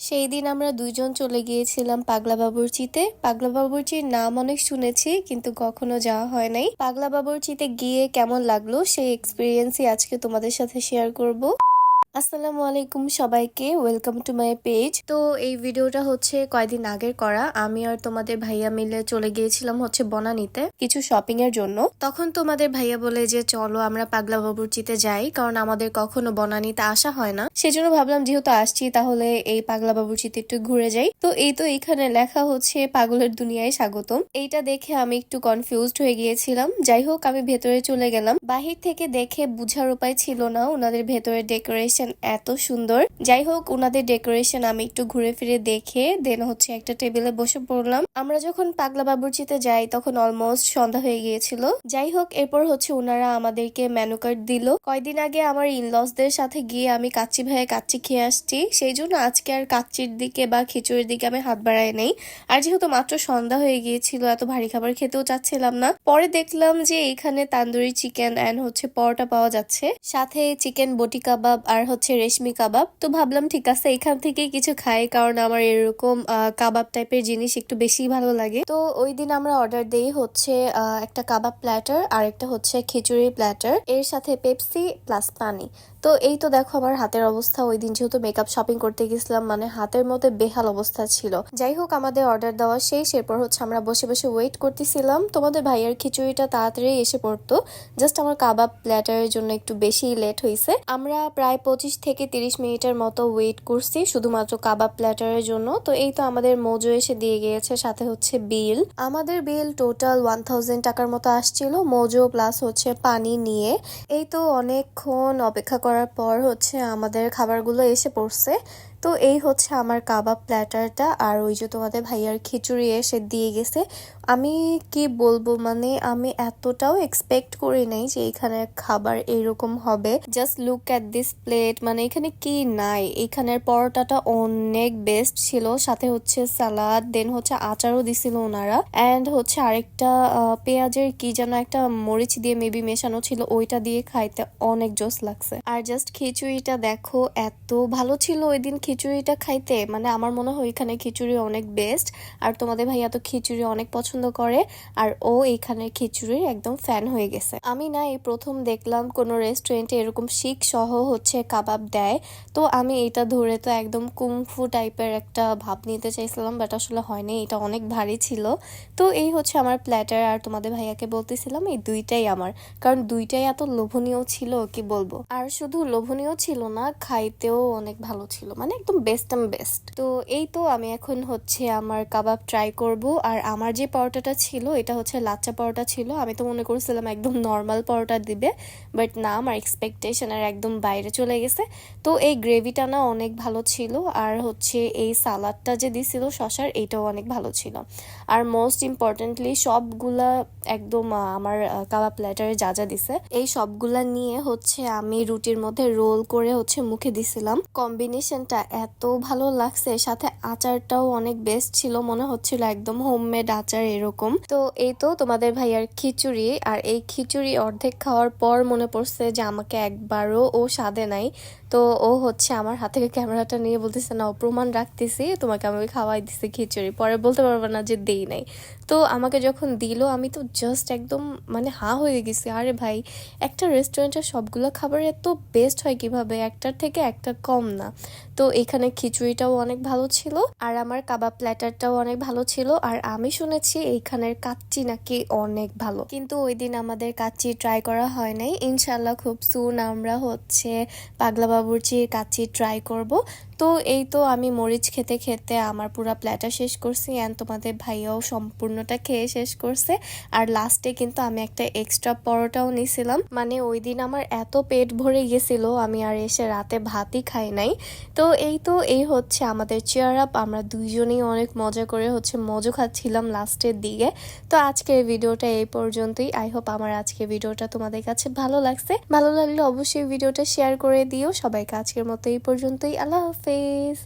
সেই দিন আমরা দুইজন চলে গিয়েছিলাম পাগলা বাবুর্চিতে। পাগলা বাবুর্চির নাম অনেক শুনেছি কিন্তু কখনো যাওয়া হয় নাই। পাগলা বাবুর্চিতে গিয়ে কেমন লাগলো সেই এক্সপিরিয়েন্সই আজকে তোমাদের সাথে শেয়ার করব। আসসালামু আলাইকুম সবাইকে, ওয়েলকাম টু মাই পেজ। তো এই ভিডিওটা হচ্ছে কয়দিন আগের করা। আমি আর তোমাদের ভাইয়া মিলে চলে গিয়েছিলাম হচ্ছে বনানীতে কিছু শপিং এর জন্য। তখন তোমাদের ভাইয়া বলে যে চলো আমরা পাগলা বাবুর্চিতে যাই, কারণ আমাদের কখনো বনানীতে আসা হয় না। সেজন্য ভাবলাম যেহেতু আসছি তাহলে এই পাগলা বাবুর্চিতে একটু ঘুরে যাই। তো এই তো এখানে লেখা হচ্ছে পাগলের দুনিয়ায় স্বাগতম। এইটা দেখে আমি একটু কনফিউজড হয়ে গিয়েছিলাম। যাই হোক আমি ভেতরে চলে গেলাম। বাহির থেকে দেখে বুঝার উপায় ছিল না ওনাদের ভেতরে ডেকোরেশন এত সুন্দর। যাই হোক ওনাদের ডেকোরেশন আমি একটু ঘুরে ফিরে দেখে দেন হচ্ছে একটা টেবিলে বসে পড়লাম। আমরা যখন পাগলা বাবুর্চিতে যাই তখন অলমোস্ট সন্ধ্যা হয়ে গিয়েছিল। যাই হোক এরপর হচ্ছে ওনারা আমাদেরকে মেনু কার্ড দিল। কয়দিন আগে আমার ইনলসদের সাথে গিয়ে আমি কাচ্চি ভাইয়ে কাচ্চি খেয়ে আসছি, সেই জন্য আজকে আর কাচ্চির দিকে বা খিচুড়ির দিকে আমি হাত বাড়াই নেই। আর যেহেতু মাত্র সন্ধ্যা হয়ে গিয়েছিল এত ভারী খাবার খেতেও চাচ্ছিলাম না। পরে দেখলাম যে এখানে তান্দুরি চিকেন এন্ড হচ্ছে পরোটা পাওয়া যাচ্ছে, সাথে চিকেন বটি কাবাব আর হচ্ছে রেশমি কাবাব। তো ভাবলাম ঠিক আছে এখান থেকে কিছু খাই, কারণ আমার এরকম কাবাব টাইপের জিনিস একটু বেশি ভালো লাগে। তো ওই দিন আমরা অর্ডার দেই হচ্ছে একটা কাবাব প্ল্যাটার আর একটা হচ্ছে খিচুড়ি প্ল্যাটার, এর সাথে পেপসি প্লাস পানি। তো এই তো দেখো আমার হাতের অবস্থা। ওই দিন যেহেতু মেকআপ শপিং করতে গেছিলাম, মানে হাতের মধ্যে বেহাল অবস্থা ছিল। যাই হোক আমাদের অর্ডার দেওয়া শেষ। এরপর হচ্ছে আমরা বসে বসে ওয়েট করতেছিলাম। তোমাদের ভাইয়ের খিচুড়িটা তাড়াতাড়ি এসে পড়তো, জাস্ট আমার কাবাব প্ল্যাটারের জন্য একটু বেশি লেট হয়েছে। আমরা প্রায় 25 থেকে 30 মিনিটের মতো ওয়েট করছি শুধুমাত্র কাবাব প্ল্যাটারের জন্য। তো এই তো আমাদের মোজো এসে দিয়ে গিয়েছে, সাথে হচ্ছে বিল। আমাদের বিল টোটাল 1000 টাকার মতো আসছিল, মোজো প্লাস হচ্ছে পানি নিয়ে। এই তো অনেকক্ষণ অপেক্ষা করার পর হচ্ছে আমাদের খাবারগুলো এসে পড়ছে। তো এই হচ্ছে আমার কাবাব প্ল্যাটারটা, আর ওই যে তোমাদের ভাইয়ার খিচুড়ি এসে দিয়ে গেছে। আমি কি বলবো, মানে আমি এতটাও এক্সপেক্ট করি নাই যে এখানে খাবার এরকম হবে। Just look at this plate, মানে এখানে কি নাই। এখানের পরোটাটা অনেক বেস্ট ছিল, সাথে হচ্ছে সালাদ, দেন হচ্ছে আচারও দিছিল ওনারা, এন্ড হচ্ছে আরেকটা পেঁয়াজের কি যেন একটা মরিচ দিয়ে মেবি মেশানো ছিল, ওইটা দিয়ে খাইতে অনেক জোস লাগছে। আর জাস্ট খিচুড়িটা দেখো এত ভালো ছিল ওই দিন খিচুড়িটা খাইতে, মানে আমার মনে হয় এখানে খিচুড়ি অনেক বেস্ট। আর তোমাদের ভাইয়া তো খিচুড়ি অনেক পছন্দ করে, আর ও এইখানে খিচুড়ির একদম ফ্যান হয়ে গেছে। আমি না এই প্রথম দেখলাম কোন রেস্টুরেন্টে এরকম শিক সহ হচ্ছে কাবাব দেয়। তো আমি এটা ধরে তো একদম কুংফু টাইপের একটা ভাব নিতে চাইছিলাম, বাট আসলে হয়নি, এটা অনেক ভারী ছিল। তো এই হচ্ছে আমার প্ল্যাটার, আর তোমাদের ভাইয়াকে বলতেছিলাম এই দুইটাই আমার, কারণ দুইটাই এত লোভনীয় ছিল কি বলবো। আর শুধু লোভনীয় ছিল না, খাইতেও অনেক ভালো ছিল, মানে একদম বেস্ট বেস্ট। তো এই তো আমি এখন হচ্ছে আমার কাবাব ট্রাই করব। আর আমার যে পরোটাটা ছিল এটা হচ্ছে লাচ্চা পরোটা ছিল। আমি তো মনে করছিলাম একদম নর্মাল পরোটা দিবে, বাট না, আমার এক্সপেকটেশনের একদম বাইরে চলে গেছে। তো এই গ্রেভিটা না অনেক ভালো ছিল, আর হচ্ছে এই সালাডটা যে দিছিল শসার, এইটাও অনেক ভালো ছিল। আর মোস্ট ইম্পর্টেন্টলি সবগুলা একদম আমার কাবাব প্ল্যাটারে যা যা দিছে এই সবগুলা নিয়ে হচ্ছে আমি রুটির মধ্যে রোল করে হচ্ছে মুখে দিছিলাম। কম্বিনেশনটা এত ভালো লাগছে, সাথে আচারটাও অনেক বেস্ট ছিল, মনে হচ্ছিল একদম হোমমেড আচার এরকম। তো এই তো তোমাদের ভাইয়ার খিচুড়ি, আর এই খিচুড়ি অর্ধেক খাওয়ার পর মনে পড়ছে যে আমাকে একবারও ও স্বাদে নাই। তো ও হচ্ছে আমার হাত থেকে ক্যামেরাটা নিয়ে বলতেছে না, ও প্রমাণ রাখতেছি তোমাকে আমি খাওয়াই দিছি খিচুড়ি, পরে বলতে পারবে না যে দেই নাই। তো আমাকে যখন দিল আমি তো জাস্ট একদম মানে হা হয়ে গেছি। আরে ভাই, একটা রেস্টুরেন্টের সবগুলো খাবার এত বেস্ট হয় কিভাবে, একটার থেকে একটা কম না। তো এখানে খিচুড়িটাও অনেক ভালো ছিল, আর আমার কাবাব প্ল্যাটারটাও অনেক ভালো ছিল। আর আমি শুনেছি এইখানের কাচ্চি নাকি অনেক ভালো, কিন্তু ওই দিন আমাদের কাচ্চি ট্রাই করা হয় নাই। ইনশাল্লাহ খুব সুন আমরা হচ্ছে পাগলা বাবুর্চির কাচ্চি ট্রাই করব। তো এই তো আমি মরিচ খেতে খেতে আমার পুরো প্ল্যাটার শেষ করছি, অ্যান্ড তোমাদের ভাইয়াও সম্পূর্ণটা খেয়ে শেষ করছে। আর লাস্টে কিন্তু আমি একটা এক্সট্রা পরোটাও নিছিলাম, মানে ওই দিন আমার এত পেট ভরে গেছিল আমি আর এসে রাতে ভাতই খাই নাই। তো এই হচ্ছে আমাদের চেয়ার আপ। আমরা দুইজনেই অনেক মজা করে হচ্ছে মজা খাচ্ছিলাম লাস্টের দিকে। তো আজকের ভিডিওটা এই পর্যন্তই। আই হোপ আমার আজকের ভিডিওটা তোমাদের কাছে ভালো লাগছে। ভালো লাগলে অবশ্যই ভিডিওটা শেয়ার করে দিও সবাইকে। আজকের মতো এই পর্যন্তই। আল্লাহ হাফেজ।